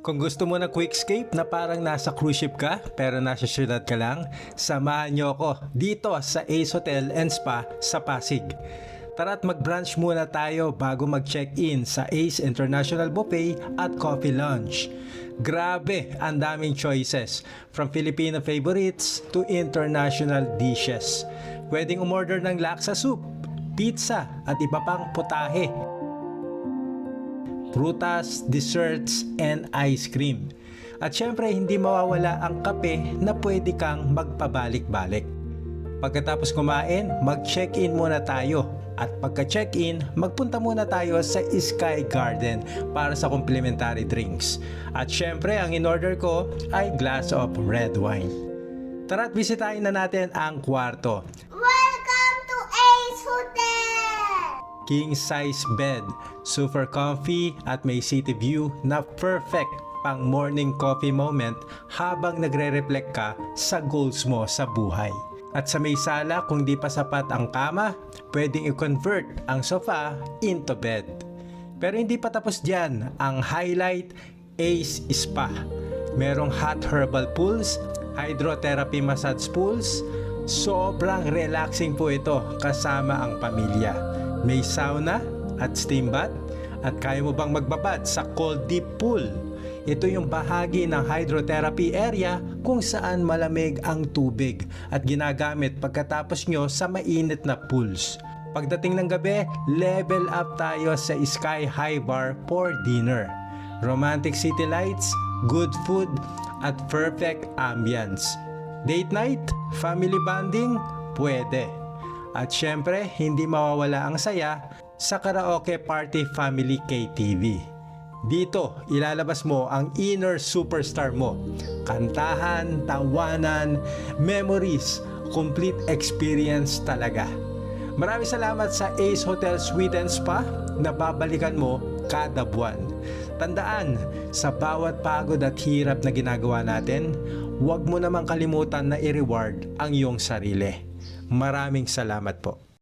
Kung gusto mo ng quickscape na parang nasa cruise ship ka pero nasa syudad ka lang, samahan nyo ako dito sa Ace Hotel and Spa sa Pasig. Tara't mag-brunch muna tayo bago mag-check-in sa Ace International Buffet at Coffee Lounge. Grabe, ang daming choices from Filipino favorites to international dishes. Pwedeng umorder ng laksa soup, pizza at iba pang putahe, prutas, desserts, and ice cream. At syempre hindi mawawala ang kape na pwede kang magpabalik-balik. Pagkatapos kumain, mag-check-in muna tayo. At pagka-check-in, magpunta muna tayo sa Sky Garden para sa complimentary drinks. At syempre, ang in-order ko ay glass of red wine. Tara't bisitahin na natin ang kwarto. Welcome to Ace Hotel! King size bed, super comfy at may city view na perfect pang morning coffee moment habang nagre-reflect ka sa goals mo sa buhay. At sa may sala, kung di pa sapat ang kama, pwedeng i-convert ang sofa into bed. Pero hindi pa tapos dyan, ang highlight, Ace Spa. Merong hot herbal pools, hydrotherapy massage pools. Sobrang relaxing po ito kasama ang pamilya. May sauna at steam bath at kaya mo bang magbabad sa cold deep pool. Ito yung bahagi ng hydrotherapy area kung saan malamig ang tubig at ginagamit pagkatapos nyo sa mainit na pools. Pagdating ng gabi, level up tayo sa Sky High Bar for dinner. Romantic city lights, good food, at perfect ambience. Date night, family bonding, pwede. At syempre, hindi mawawala ang saya sa karaoke party family KTV. Dito, ilalabas mo ang inner superstar mo. Kantahan, tawanan, memories, complete experience talaga. Maraming salamat sa Ace Hotel Suite and Spa na babalikan mo kada buwan. Tandaan, sa bawat pagod at hirap na ginagawa natin, huwag mo namang kalimutan na i-reward ang iyong sarili. Maraming salamat po.